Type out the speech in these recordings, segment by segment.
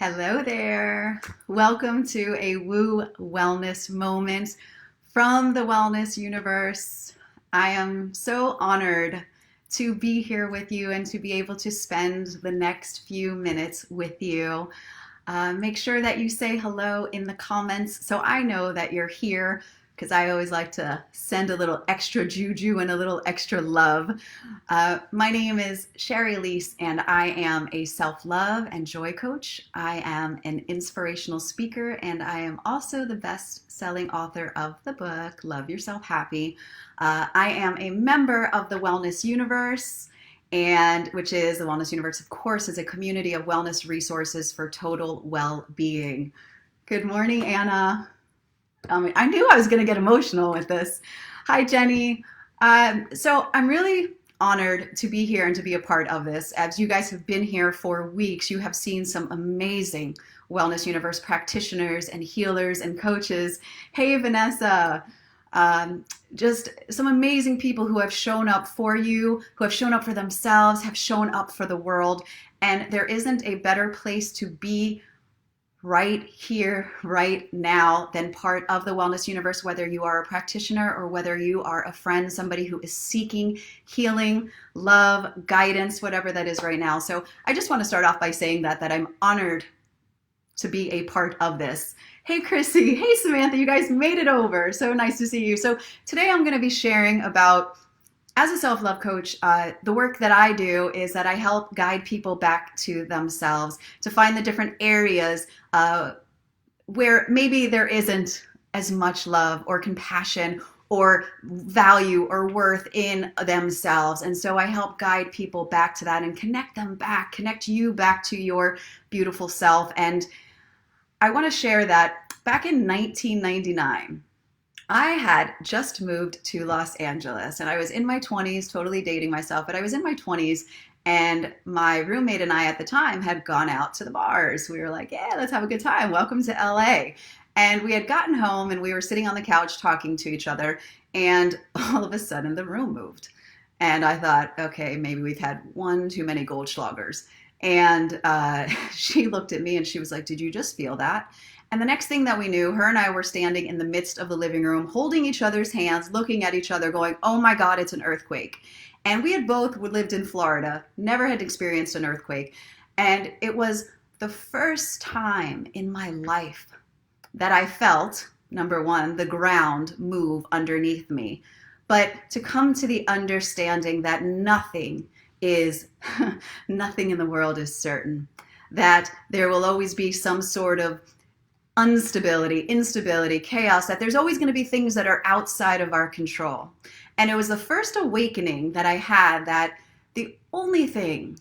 Hello there. Welcome to a Woo Wellness Moment from the Wellness Universe. I am so honored to be here with you and to be able to spend the next few minutes with you. Make sure that you say hello in the comments so I know that you're here, because I always like to send a little extra juju and a little extra love. My name is Shari Alyse, and I am a self-love and joy coach. I am an inspirational speaker, and I am also the best-selling author of the book, Love Yourself Happy. I am a member of the Wellness Universe, and which is the Wellness Universe, of course, is a community of wellness resources for total well-being. Good morning, Anna. I knew I was going to get emotional with this. Hi, Jenny. So I'm really honored to be here and to be a part of this. As you guys have been here for weeks, you have seen some amazing Wellness Universe practitioners and healers and coaches. Hey, Vanessa. Just some amazing people who have shown up for you, who have shown up for themselves, have shown up for the world. And there isn't a better place to be right here, right now, than part of the Wellness Universe, whether you are a practitioner or whether you are a friend, somebody who is seeking healing, love, guidance, whatever that is right now. So I just want to start off by saying that I'm honored to be a part of this. Hey, Chrissy. Hey, Samantha. You guys made it over. So nice to see you. So today I'm going to be sharing about, as a self-love coach, the work that I do is that I help guide people back to themselves, to find the different areas where maybe there isn't as much love or compassion or value or worth in themselves. And so I help guide people back to that and connect them back, connect you back to your beautiful self. And I want to share that back in 1999, I had just moved to Los Angeles, and I was in my 20s, totally dating myself, but I was in my 20s, and my roommate and I at the time had gone out to the bars. We were like, yeah, let's have a good time. Welcome to LA. And we had gotten home, and we were sitting on the couch talking to each other, and all of a sudden the room moved. And I thought, okay, maybe we've had one too many Goldschlagers. And she looked at me and she was like, did you just feel that? And the next thing that we knew, her and I were standing in the midst of the living room, holding each other's hands, looking at each other, going, oh my God, it's an earthquake. And we had both lived in Florida, never had experienced an earthquake. And it was the first time in my life that I felt, number one, the ground move underneath me. But to come to the understanding that nothing in the world is certain, that there will always be some sort of instability, chaos, that there's always going to be things that are outside of our control. And it was the first awakening that I had that the only thing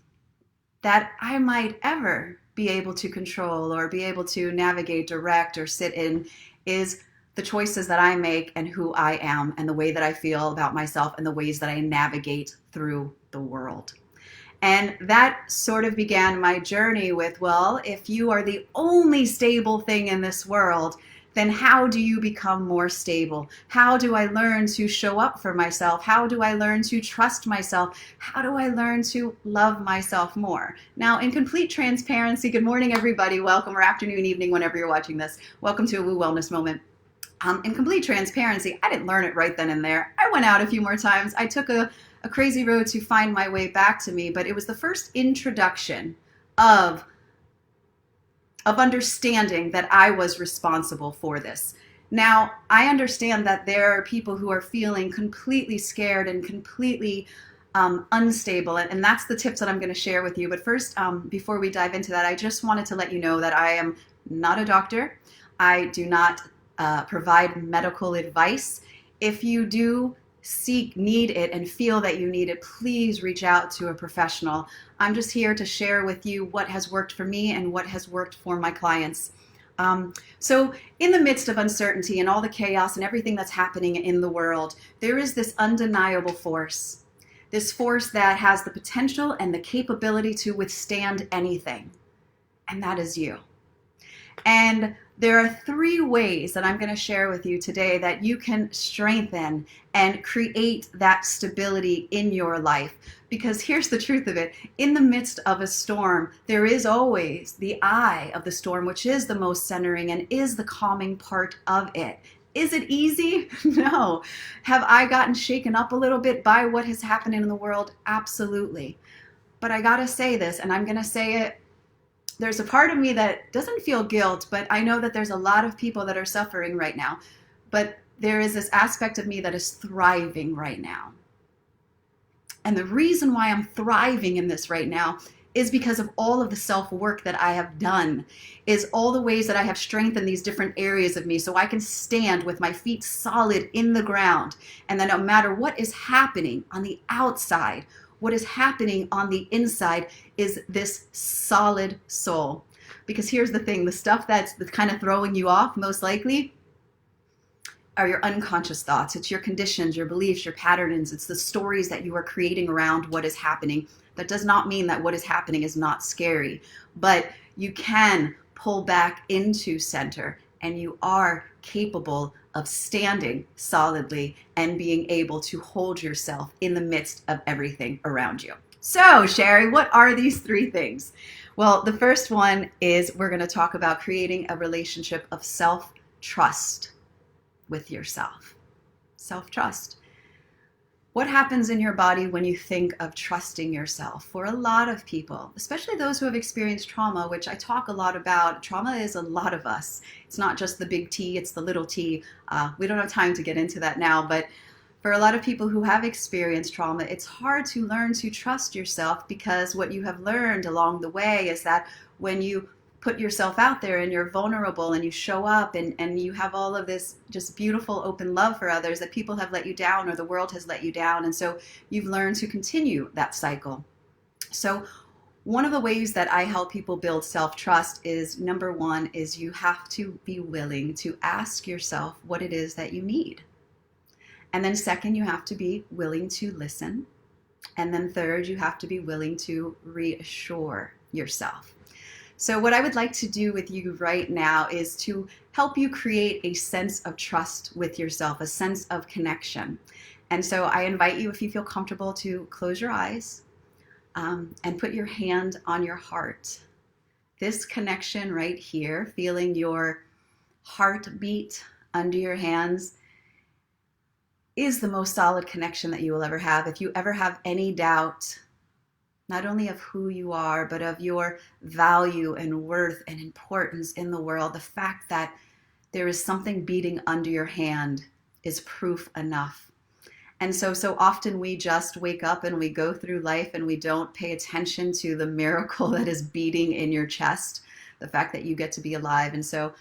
that I might ever be able to control or be able to navigate, direct, or sit in is the choices that I make and who I am and the way that I feel about myself and the ways that I navigate through the world. And that sort of began my journey with, well, if you are the only stable thing in this world, then how do you become more stable? How do I learn to show up for myself? How do I learn to trust myself? How do I learn to love myself more? Now, in complete transparency, good morning, everybody. Welcome, or afternoon, evening, whenever you're watching this. Welcome to a Woo Wellness Moment. In complete transparency, I didn't learn it right then and there. I went out a few more times. I took a crazy road to find my way back to me, but it was the first introduction of understanding that I was responsible for this. Now, I understand that there are people who are feeling completely scared and completely unstable, and that's the tips that I'm going to share with you. But first, before we dive into that, I just wanted to let you know that I am not a doctor. I do not provide medical advice. If you do need it and feel that you need it, please reach out to a professional. I'm just here to share with you what has worked for me and what has worked for my clients. So in the midst of uncertainty and all the chaos and everything that's happening in the world, there is this undeniable force, this force that has the potential and the capability to withstand anything, and that is you. And there are 3 ways that I'm going to share with you today that you can strengthen and create that stability in your life. Because here's the truth of it. In the midst of a storm, there is always the eye of the storm, which is the most centering and is the calming part of it. Is it easy? No. Have I gotten shaken up a little bit by what has happened in the world? Absolutely. But I got to say this, and I'm going to say it. There's a part of me that doesn't feel guilt, but I know that there's a lot of people that are suffering right now. But there is this aspect of me that is thriving right now. And the reason why I'm thriving in this right now is because of all of the self-work that I have done, is all the ways that I have strengthened these different areas of me so I can stand with my feet solid in the ground. And then no matter what is happening on the outside, what is happening on the inside is this solid soul. Because here's the thing, the stuff that's kind of throwing you off most likely are your unconscious thoughts. It's your conditions, your beliefs, your patterns. It's the stories that you are creating around what is happening. That does not mean that what is happening is not scary, but you can pull back into center and you are capable of standing solidly and being able to hold yourself in the midst of everything around you. So, Shari, what are these 3 things? Well, the first one is we're going to talk about creating a relationship of self-trust with yourself. Self-trust. What happens in your body when you think of trusting yourself? For a lot of people, especially those who have experienced trauma, which I talk a lot about, trauma is a lot of us. It's not just the big T, it's the little t. We don't have time to get into that now, but for a lot of people who have experienced trauma, it's hard to learn to trust yourself because what you have learned along the way is that when you put yourself out there and you're vulnerable and you show up and you have all of this just beautiful open love for others, that people have let you down or the world has let you down. And so you've learned to continue that cycle. So one of the ways that I help people build self-trust is, number 1, is you have to be willing to ask yourself what it is that you need. And then second, you have to be willing to listen. And then third, you have to be willing to reassure yourself. So what I would like to do with you right now is to help you create a sense of trust with yourself, a sense of connection. And so I invite you, if you feel comfortable, to close your eyes and put your hand on your heart. This connection right here, feeling your heartbeat under your hands, is the most solid connection that you will ever have. If you ever have any doubt, not only of who you are, but of your value and worth and importance in the world, the fact that there is something beating under your hand is proof enough. And so often we just wake up and we go through life and we don't pay attention to the miracle that is beating in your chest, the fact that you get to be alive. And so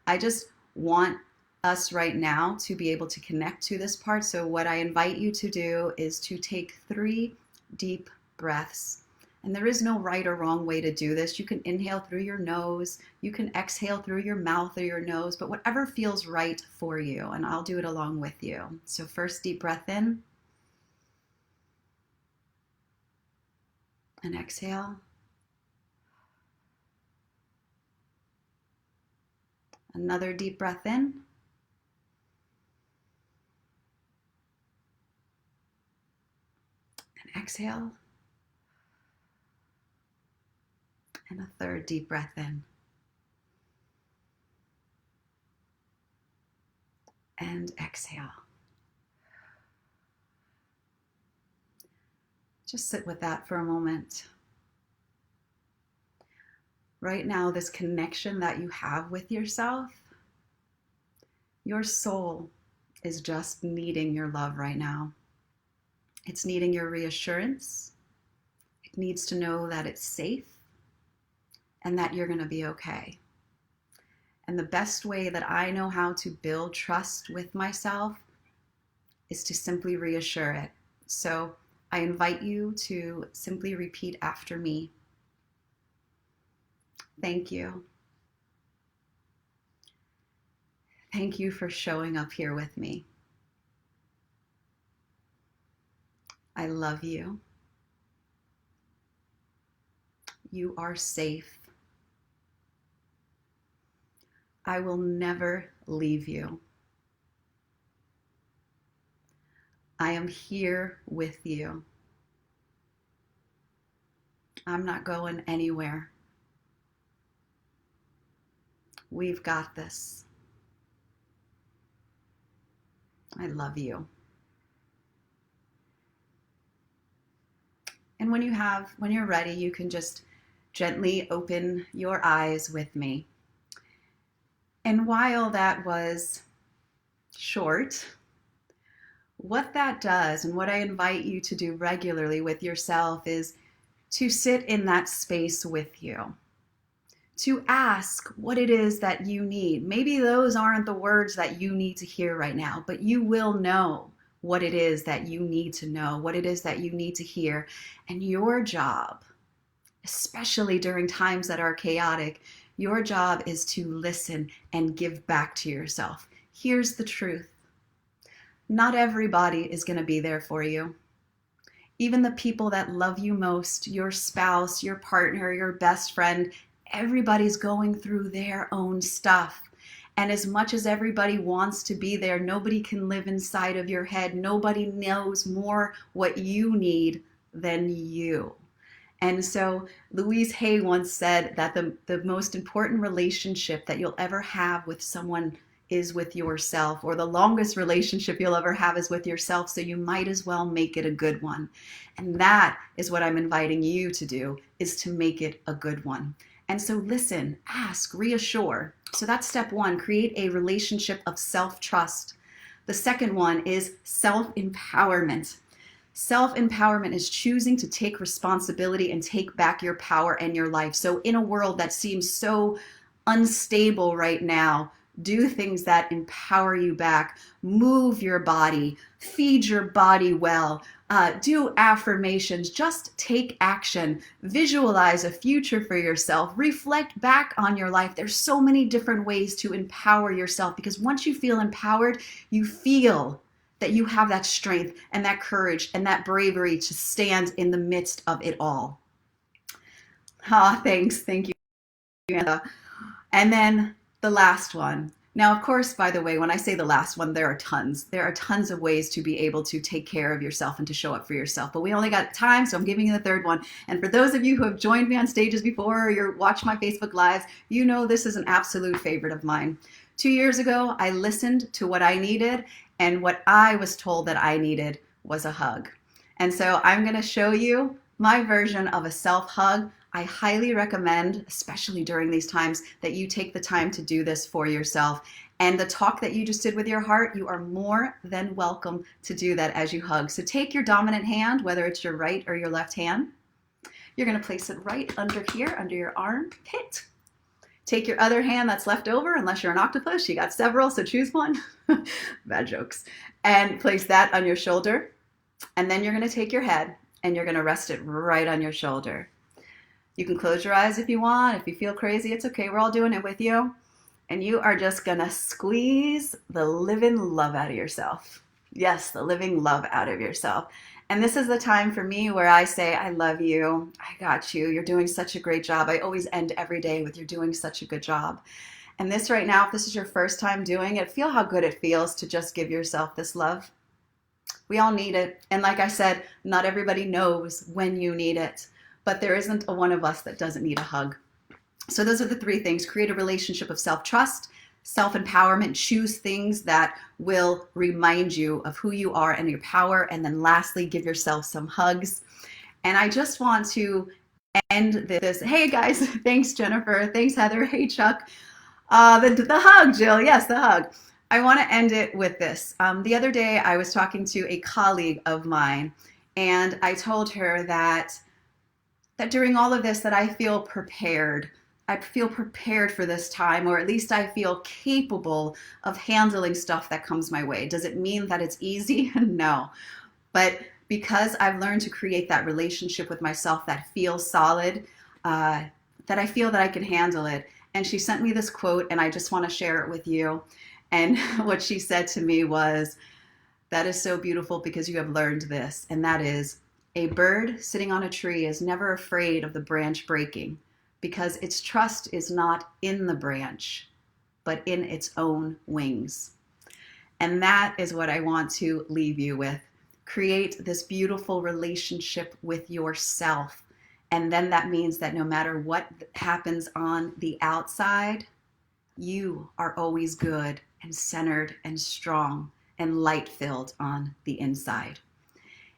I just want us right now to be able to connect to this part. So what I invite you to do is to take 3 deep breaths. And there is no right or wrong way to do this. You can inhale through your nose, you can exhale through your mouth or your nose, but whatever feels right for you, and I'll do it along with you. So first, deep breath in and exhale. Another deep breath in. And exhale. And a third deep breath in. And exhale. Just sit with that for a moment. Right now, this connection that you have with yourself, your soul is just needing your love right now. It's needing your reassurance. It needs to know that it's safe and that you're going to be okay. And the best way that I know how to build trust with myself is to simply reassure it. So I invite you to simply repeat after me. Thank you. Thank you for showing up here with me. I love you. You are safe. I will never leave you. I am here with you. I'm not going anywhere. We've got this. I love you. And when you're ready, you can just gently open your eyes with me. And while that was short, what that does and what I invite you to do regularly with yourself is to sit in that space with you, to ask what it is that you need. Maybe those aren't the words that you need to hear right now, but you will know what it is that you need to know, what it is that you need to hear. And your job, especially during times that are chaotic, your job is to listen and give back to yourself. Here's the truth. Not everybody is going to be there for you. Even the people that love you most, your spouse, your partner, your best friend, everybody's going through their own stuff. And as much as everybody wants to be there, nobody can live inside of your head. Nobody knows more what you need than you. And so Louise Hay once said that the most important relationship that you'll ever have with someone is with yourself, or the longest relationship you'll ever have is with yourself, so you might as well make it a good one. And that is what I'm inviting you to do, is to make it a good one. And so listen, ask, reassure. So that's step one, create a relationship of self-trust. The second one is self-empowerment. Self-empowerment is choosing to take responsibility and take back your power and your life. So in a world that seems so unstable right now, do things that empower you back. Move your body, feed your body well, do affirmations, just take action, visualize a future for yourself, reflect back on your life. There's so many different ways to empower yourself, because once you feel empowered, you feel that you have that strength and that courage and that bravery to stand in the midst of it all. Thanks. Thank you, Amanda. And then the last one. Now, of course, by the way, when I say the last one, there are tons. There are tons of ways to be able to take care of yourself and to show up for yourself. But we only got time, so I'm giving you the third one. And for those of you who have joined me on stages before, or you watch my Facebook Lives, you know this is an absolute favorite of mine. 2 years ago, I listened to what I needed, and what I was told that I needed was a hug. And so I'm going to show you my version of a self-hug. I highly recommend, especially during these times, that you take the time to do this for yourself. And the talk that you just did with your heart, you are more than welcome to do that as you hug. So take your dominant hand, whether it's your right or your left hand. You're going to place it right under here, under your armpit. Take your other hand that's left over, unless you're an octopus, you got several, so choose one. Bad jokes. And place that on your shoulder. And then you're going to take your head and you're going to rest it right on your shoulder. You can close your eyes if you want. If you feel crazy, it's okay. We're all doing it with you. And you are just going to squeeze the living love out of yourself. Yes, the living love out of yourself. And this is the time for me where I say, I love you. I got you. You're doing such a great job. I always end every day with, you're doing such a good job. And this right now, if this is your first time doing it, feel how good it feels to just give yourself this love. We all need it. And like I said, not everybody knows when you need it. But there isn't a one of us that doesn't need a hug. So those are the three things. Create a relationship of self-trust, self-empowerment, choose things that will remind you of who you are and your power. And then lastly, give yourself some hugs. And I just want to end this. Hey guys, thanks Jennifer, thanks Heather, hey Chuck. The hug, Jill, yes, the hug. I want to end it with this. The other day I was talking to a colleague of mine, and I told her that during all of this, that I feel prepared. I feel prepared for this time, or at least I feel capable of handling stuff that comes my way. Does it mean that it's easy? No. But because I've learned to create that relationship with myself that feels solid, that I feel that I can handle it. And she sent me this quote, and I just want to share it with you. And what she said to me was, that is so beautiful because you have learned this, and that is, a bird sitting on a tree is never afraid of the branch breaking because its trust is not in the branch, but in its own wings. And that is what I want to leave you with. Create this beautiful relationship with yourself. And then that means that no matter what happens on the outside, you are always good and centered and strong and light-filled on the inside.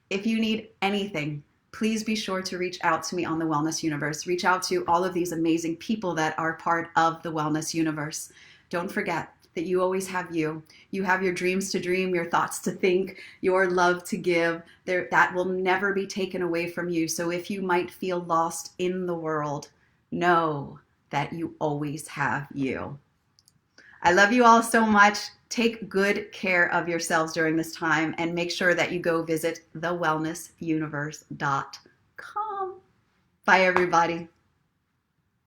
If you need anything, please be sure to reach out to me on the Wellness Universe. Reach out to all of these amazing people that are part of the Wellness Universe. Don't forget that you always have you. You have your dreams to dream, your thoughts to think, your love to give. That will never be taken away from you. So if you might feel lost in the world, know that you always have you. I love you all so much. Take good care of yourselves during this time and make sure that you go visit thewellnessuniverse.com. Bye, everybody.